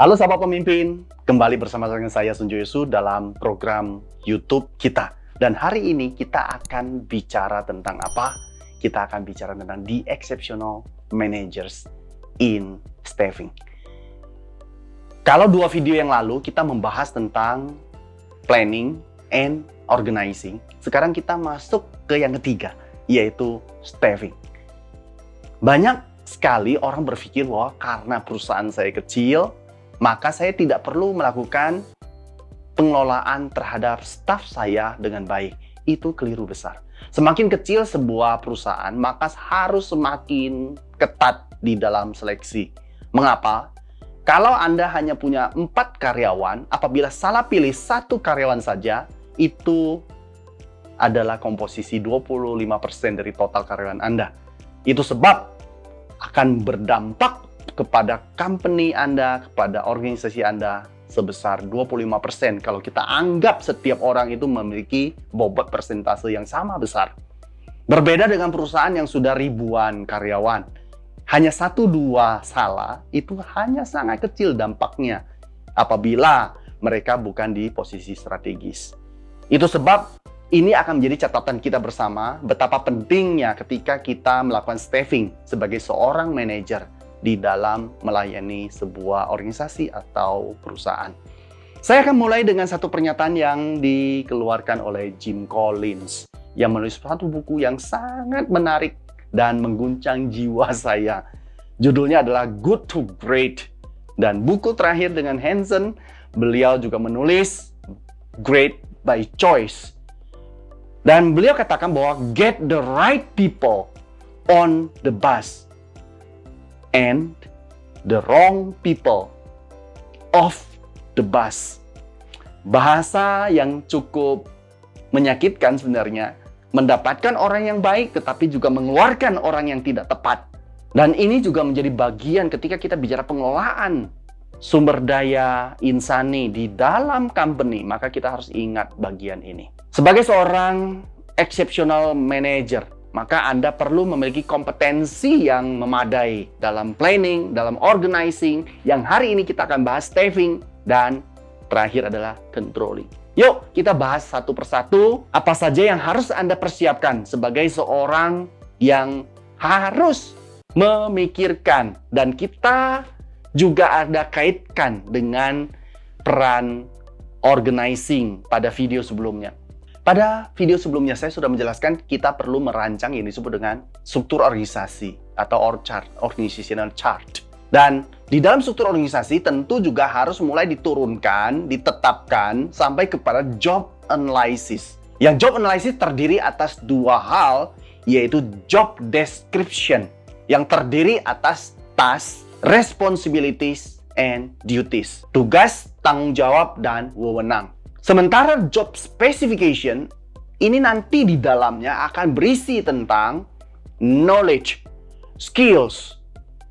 Halo sahabat pemimpin, kembali bersama dengan saya Sunjo Yesu dalam program YouTube kita. Dan hari ini kita akan bicara tentang apa? Kita akan bicara tentang The Exceptional Managers in Staffing. Kalau 2 video yang lalu kita membahas tentang planning and organizing, sekarang kita masuk ke yang ketiga, yaitu staffing. Banyak sekali orang berpikir bahwa karena perusahaan saya kecil, maka saya tidak perlu melakukan pengelolaan terhadap staf saya dengan baik. Itu keliru besar. Semakin kecil sebuah perusahaan, maka harus semakin ketat di dalam seleksi. Mengapa? Kalau Anda hanya punya 4 karyawan, apabila salah pilih 1 karyawan saja, itu adalah komposisi 25% dari total karyawan Anda. Itu sebab akan berdampak kepada company Anda, kepada organisasi Anda sebesar 25% kalau kita anggap setiap orang itu memiliki bobot persentase yang sama besar. Berbeda dengan perusahaan yang sudah ribuan karyawan. Hanya 1-2 salah, itu hanya sangat kecil dampaknya apabila mereka bukan di posisi strategis. Itu sebab ini akan menjadi catatan kita bersama betapa pentingnya ketika kita melakukan staffing sebagai seorang manajer di dalam melayani sebuah organisasi atau perusahaan. Saya akan mulai dengan satu pernyataan yang dikeluarkan oleh Jim Collins yang menulis satu buku yang sangat menarik dan mengguncang jiwa saya. Judulnya adalah Good to Great. Dan buku terakhir dengan Hansen, beliau juga menulis Great by Choice. Dan beliau katakan bahwa get the right people on the bus and the wrong people off the bus. Bahasa yang cukup menyakitkan sebenarnya. Mendapatkan orang yang baik tetapi juga mengeluarkan orang yang tidak tepat. Dan ini juga menjadi bagian ketika kita bicara pengelolaan sumber daya insani di dalam company, maka kita harus ingat bagian ini. Sebagai seorang exceptional manager, maka Anda perlu memiliki kompetensi yang memadai dalam planning, dalam organizing, yang hari ini kita akan bahas staffing, dan terakhir adalah controlling. Yuk, kita bahas satu persatu apa saja yang harus Anda persiapkan sebagai seorang yang harus memikirkan. Dan kita juga ada kaitkan dengan peran organizing pada video sebelumnya. Pada video sebelumnya saya sudah menjelaskan kita perlu merancang yang disebut dengan struktur organisasi atau org chart, organizational chart. Dan di dalam struktur organisasi tentu juga harus mulai diturunkan, ditetapkan sampai kepada job analysis. Yang job analysis terdiri atas 2 hal, yaitu job description yang terdiri atas task, responsibilities, and duties. Tugas, tanggung jawab, dan wewenang. Sementara job specification, ini nanti di dalamnya akan berisi tentang knowledge, skills,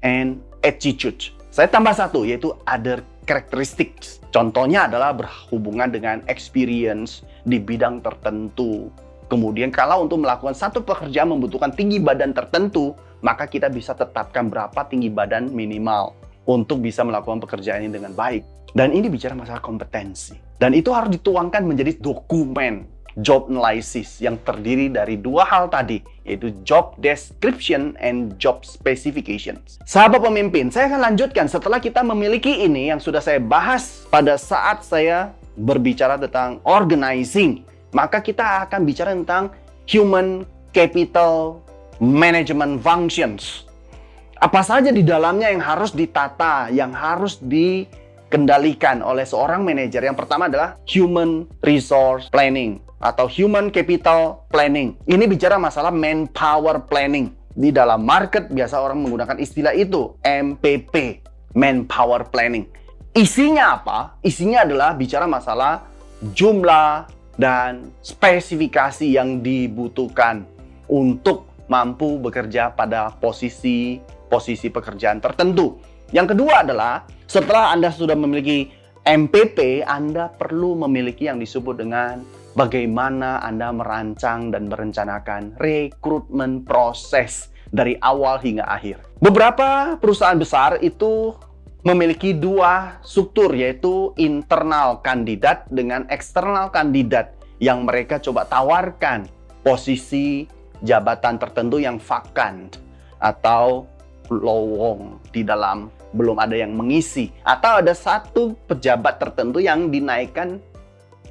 and attitude. Saya tambah 1, yaitu other characteristics. Contohnya adalah berhubungan dengan experience di bidang tertentu. Kemudian kalau untuk melakukan satu pekerjaan membutuhkan tinggi badan tertentu, maka kita bisa tetapkan berapa tinggi badan minimal untuk bisa melakukan pekerjaan ini dengan baik. Dan ini bicara masalah kompetensi. Dan itu harus dituangkan menjadi dokumen job analysis yang terdiri dari 2 hal tadi, yaitu job description and job specifications. Sahabat pemimpin, saya akan lanjutkan setelah kita memiliki ini yang sudah saya bahas pada saat saya berbicara tentang organizing. Maka kita akan bicara tentang human capital management functions. Apa saja di dalamnya yang harus ditata, yang harus dikendalikan oleh seorang manajer. Yang pertama adalah human resource planning atau human capital planning. Ini bicara masalah manpower planning. Di dalam market biasa orang menggunakan istilah itu, MPP, manpower planning. Isinya apa? Isinya adalah bicara masalah jumlah dan spesifikasi yang dibutuhkan untuk mampu bekerja pada posisi pekerjaan tertentu. Yang kedua adalah setelah Anda sudah memiliki MPP, Anda perlu memiliki yang disebut dengan bagaimana Anda merancang dan merencanakan rekrutmen proses dari awal hingga akhir. Beberapa perusahaan besar itu memiliki dua struktur, yaitu internal kandidat dengan eksternal kandidat yang mereka coba tawarkan posisi jabatan tertentu yang vacant atau lowong di dalam belum ada yang mengisi, atau ada satu pejabat tertentu yang dinaikkan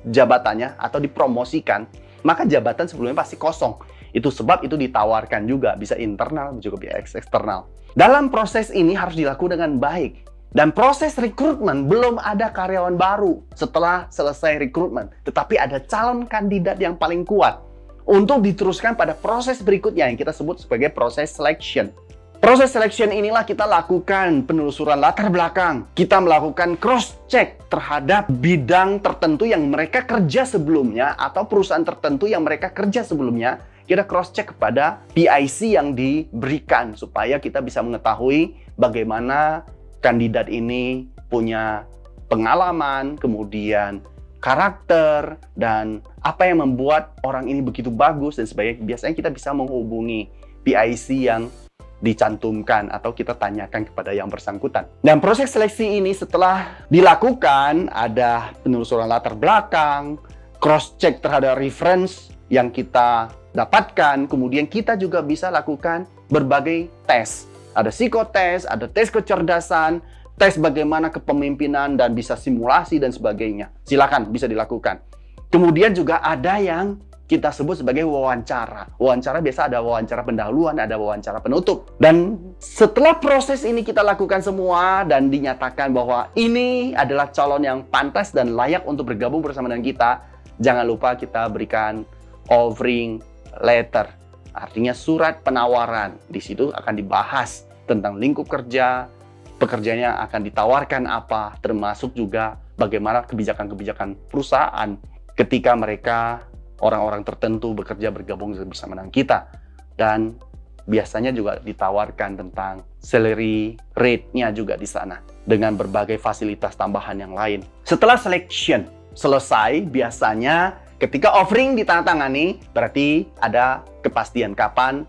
jabatannya atau dipromosikan, maka jabatan sebelumnya pasti kosong. Itu sebab itu ditawarkan juga, bisa internal juga bisa eksternal. Dalam proses ini harus dilakukan dengan baik. Dan proses rekrutmen belum ada karyawan baru setelah selesai rekrutmen, tetapi ada calon kandidat yang paling kuat untuk diteruskan pada proses berikutnya yang kita sebut sebagai proses selection. Proses selection inilah kita lakukan penelusuran latar belakang. Kita melakukan cross-check terhadap bidang tertentu yang mereka kerja sebelumnya atau perusahaan tertentu yang mereka kerja sebelumnya. Kita cross-check kepada PIC yang diberikan supaya kita bisa mengetahui bagaimana kandidat ini punya pengalaman, kemudian karakter, dan apa yang membuat orang ini begitu bagus dan sebagainya. Biasanya kita bisa menghubungi PIC yang dicantumkan atau kita tanyakan kepada yang bersangkutan. Dan proses seleksi ini setelah dilakukan, ada penelusuran latar belakang, cross-check terhadap reference yang kita dapatkan, kemudian kita juga bisa lakukan berbagai tes. Ada psikotes, ada tes kecerdasan, tes bagaimana kepemimpinan, dan bisa simulasi dan sebagainya. Silakan, bisa dilakukan. Kemudian juga ada yang kita sebut sebagai wawancara. Wawancara biasa ada wawancara pendahuluan, ada wawancara penutup. Dan setelah proses ini kita lakukan semua dan dinyatakan bahwa ini adalah calon yang pantas dan layak untuk bergabung bersama dengan kita, jangan lupa kita berikan offering letter. Artinya surat penawaran. Di situ akan dibahas tentang lingkup kerja, pekerjaannya akan ditawarkan apa, termasuk juga bagaimana kebijakan-kebijakan perusahaan ketika mereka orang-orang tertentu bekerja bergabung bersama dengan kita. Dan biasanya juga ditawarkan tentang salary rate-nya juga di sana dengan berbagai fasilitas tambahan yang lain. Setelah selection selesai, biasanya ketika offering ditandatangani, berarti ada kepastian kapan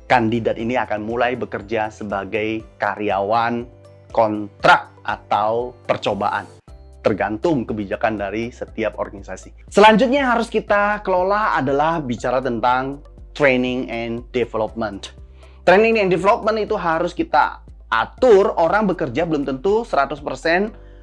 kandidat ini akan mulai bekerja sebagai karyawan kontrak atau percobaan. Tergantung kebijakan dari setiap organisasi. Selanjutnya yang harus kita kelola adalah bicara tentang training and development. Training and development itu harus kita atur. Orang bekerja belum tentu 100%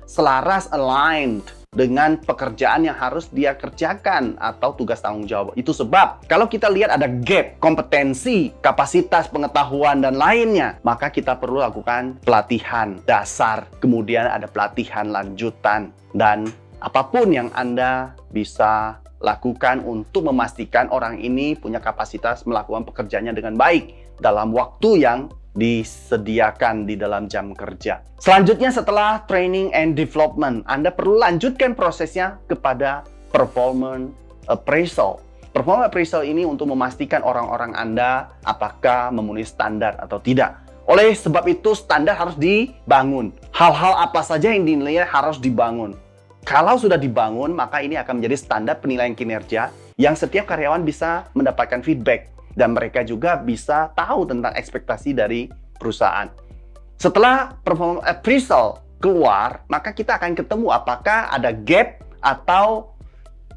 selaras, aligned dengan pekerjaan yang harus dia kerjakan atau tugas tanggung jawab. Itu sebab kalau kita lihat ada gap kompetensi, kapasitas, pengetahuan, dan lainnya, maka kita perlu lakukan pelatihan dasar, kemudian ada pelatihan lanjutan, dan apapun yang Anda bisa lakukan untuk memastikan orang ini punya kapasitas melakukan pekerjaannya dengan baik dalam waktu yang disediakan di dalam jam kerja. Selanjutnya setelah training and development, Anda perlu lanjutkan prosesnya kepada performance appraisal. Performance appraisal ini untuk memastikan orang-orang Anda apakah memenuhi standar atau tidak. Oleh sebab itu standar harus dibangun. Hal-hal apa saja yang dinilai harus dibangun. Kalau sudah dibangun, maka ini akan menjadi standar penilaian kinerja yang setiap karyawan bisa mendapatkan feedback. Dan mereka juga bisa tahu tentang ekspektasi dari perusahaan. Setelah performance appraisal keluar, maka kita akan ketemu apakah ada gap atau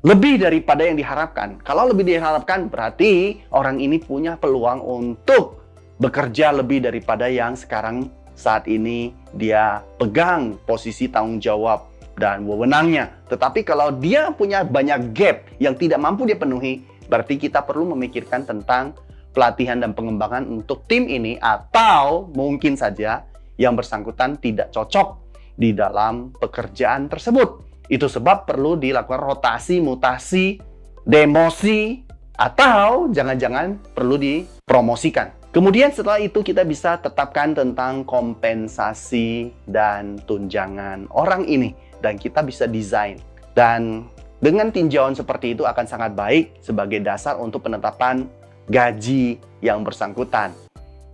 lebih daripada yang diharapkan. Kalau lebih diharapkan, berarti orang ini punya peluang untuk bekerja lebih daripada yang sekarang saat ini dia pegang posisi tanggung jawab dan wewenangnya. Tetapi kalau dia punya banyak gap yang tidak mampu dia penuhi, berarti kita perlu memikirkan tentang pelatihan dan pengembangan untuk tim ini, atau mungkin saja yang bersangkutan tidak cocok di dalam pekerjaan tersebut. Itu sebab perlu dilakukan rotasi, mutasi, demosi, atau jangan-jangan perlu dipromosikan. Kemudian setelah itu kita bisa tetapkan tentang kompensasi dan tunjangan orang ini, dan kita bisa desain. Dan dengan tinjauan seperti itu akan sangat baik sebagai dasar untuk penetapan gaji yang bersangkutan.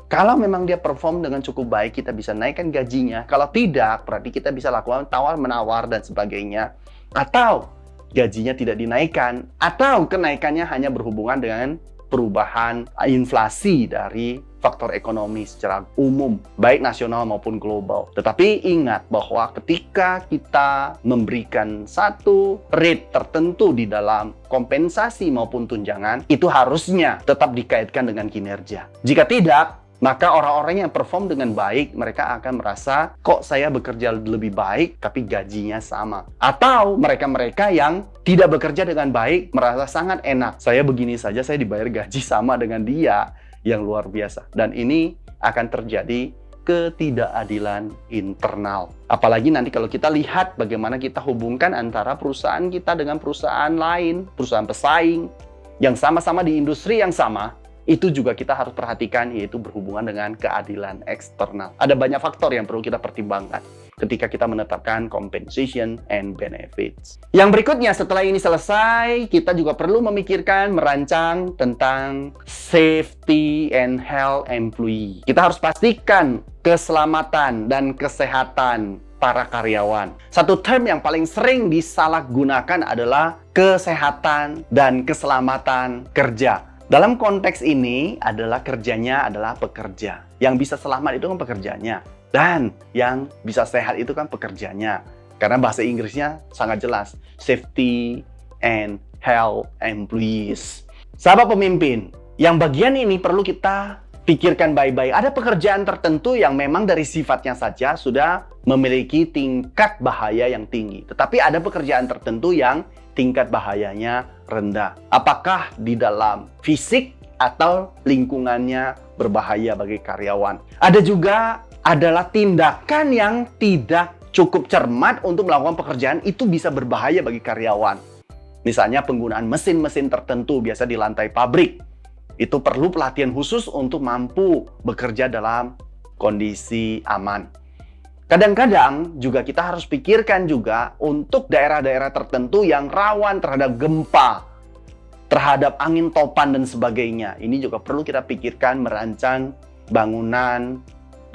Kalau memang dia perform dengan cukup baik, kita bisa naikkan gajinya. Kalau tidak, berarti kita bisa lakukan tawar-menawar dan sebagainya. Atau gajinya tidak dinaikkan, atau kenaikannya hanya berhubungan dengan perubahan inflasi dari faktor ekonomi secara umum, baik nasional maupun global. Tetapi ingat bahwa ketika kita memberikan satu rate tertentu di dalam kompensasi maupun tunjangan, itu harusnya tetap dikaitkan dengan kinerja. Jika tidak, maka orang-orang yang perform dengan baik, mereka akan merasa, kok saya bekerja lebih baik, tapi gajinya sama. Atau mereka-mereka yang tidak bekerja dengan baik, merasa sangat enak. Saya begini saja, saya dibayar gaji sama dengan dia, yang luar biasa. Dan ini akan terjadi ketidakadilan internal. Apalagi nanti kalau kita lihat bagaimana kita hubungkan antara perusahaan kita dengan perusahaan lain, perusahaan pesaing, yang sama-sama di industri yang sama, itu juga kita harus perhatikan, yaitu berhubungan dengan keadilan eksternal. Ada banyak faktor yang perlu kita pertimbangkan ketika kita menetapkan compensation and benefits. Yang berikutnya, setelah ini selesai, kita juga perlu memikirkan, merancang tentang safety and health employee. Kita harus pastikan keselamatan dan kesehatan para karyawan. Satu term yang paling sering disalahgunakan adalah kesehatan dan keselamatan kerja. Dalam konteks ini adalah kerjanya adalah pekerja. Yang bisa selamat itu kan pekerjanya. Dan yang bisa sehat itu kan pekerjanya. Karena bahasa Inggrisnya sangat jelas. Safety and health employees. Sahabat pemimpin, yang bagian ini perlu kita pikirkan baik-baik. Ada pekerjaan tertentu yang memang dari sifatnya saja sudah memiliki tingkat bahaya yang tinggi. Tetapi ada pekerjaan tertentu yang tingkat bahayanya rendah. Apakah di dalam fisik atau lingkungannya berbahaya bagi karyawan? Ada juga adalah tindakan yang tidak cukup cermat untuk melakukan pekerjaan, itu bisa berbahaya bagi karyawan. Misalnya penggunaan mesin-mesin tertentu biasa di lantai pabrik. Itu perlu pelatihan khusus untuk mampu bekerja dalam kondisi aman. Kadang-kadang juga kita harus pikirkan juga untuk daerah-daerah tertentu yang rawan terhadap gempa, terhadap angin topan dan sebagainya. Ini juga perlu kita pikirkan, merancang bangunan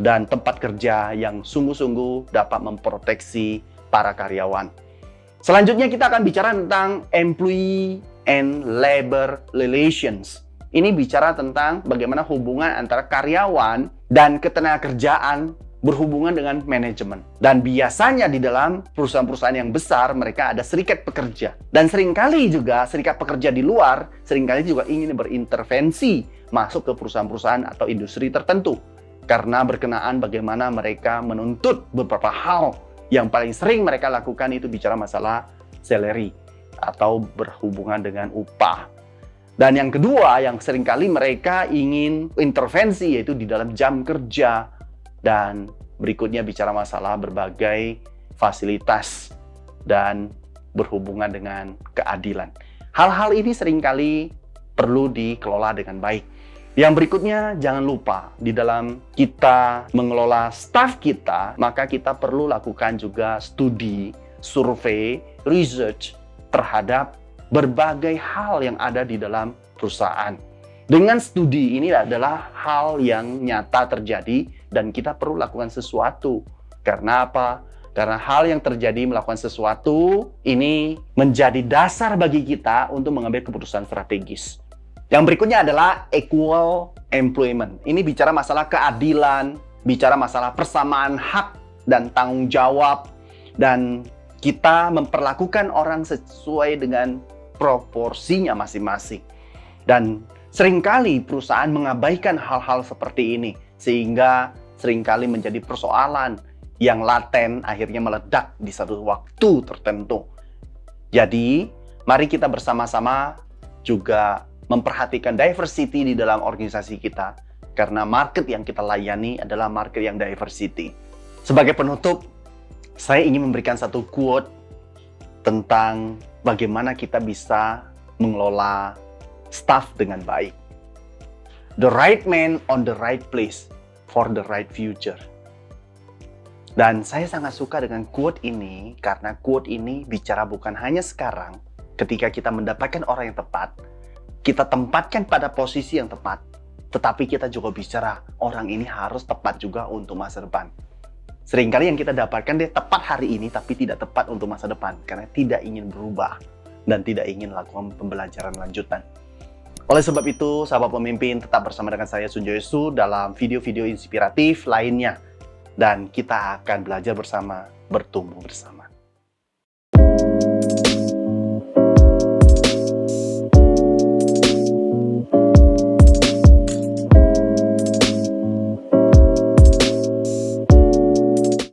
dan tempat kerja yang sungguh-sungguh dapat memproteksi para karyawan. Selanjutnya kita akan bicara tentang employee and labor relations. Ini bicara tentang bagaimana hubungan antara karyawan dan ketenagakerjaan berhubungan dengan manajemen. Dan biasanya di dalam perusahaan-perusahaan yang besar, mereka ada serikat pekerja. Dan seringkali juga serikat pekerja di luar, seringkali juga ingin berintervensi masuk ke perusahaan-perusahaan atau industri tertentu. Karena berkenaan bagaimana mereka menuntut beberapa hal. Yang paling sering mereka lakukan itu bicara masalah salary atau berhubungan dengan upah. Dan yang kedua, yang seringkali mereka ingin intervensi yaitu di dalam jam kerja. Dan berikutnya bicara masalah berbagai fasilitas dan berhubungan dengan keadilan. Hal-hal ini seringkali perlu dikelola dengan baik. Yang berikutnya, jangan lupa di dalam kita mengelola staf kita, maka kita perlu lakukan juga studi, survei, research terhadap berbagai hal yang ada di dalam perusahaan. Dengan studi ini adalah hal yang nyata terjadi dan kita perlu lakukan sesuatu. Karena apa? Karena hal yang terjadi melakukan sesuatu ini menjadi dasar bagi kita untuk mengambil keputusan strategis. Yang berikutnya adalah equal employment. Ini bicara masalah keadilan, bicara masalah persamaan hak dan tanggung jawab, dan kita memperlakukan orang sesuai dengan proporsinya masing-masing. Dan seringkali perusahaan mengabaikan hal-hal seperti ini, sehingga seringkali menjadi persoalan yang laten akhirnya meledak di satu waktu tertentu. Jadi, mari kita bersama-sama juga memperhatikan diversity di dalam organisasi kita, karena market yang kita layani adalah market yang diversity. Sebagai penutup, saya ingin memberikan satu quote tentang bagaimana kita bisa mengelola staff dengan baik. The right man on the right place for the right future. Dan saya sangat suka dengan quote ini, karena quote ini bicara bukan hanya sekarang, ketika kita mendapatkan orang yang tepat, kita tempatkan pada posisi yang tepat, tetapi kita juga bicara orang ini harus tepat juga untuk masa depan. Seringkali yang kita dapatkan dia tepat hari ini, tapi tidak tepat untuk masa depan, karena tidak ingin berubah dan tidak ingin lakukan pembelajaran lanjutan. Oleh sebab itu, sahabat pemimpin, tetap bersama dengan saya Sunjoyesu dalam video-video inspiratif lainnya. Dan kita akan belajar bersama, bertumbuh bersama.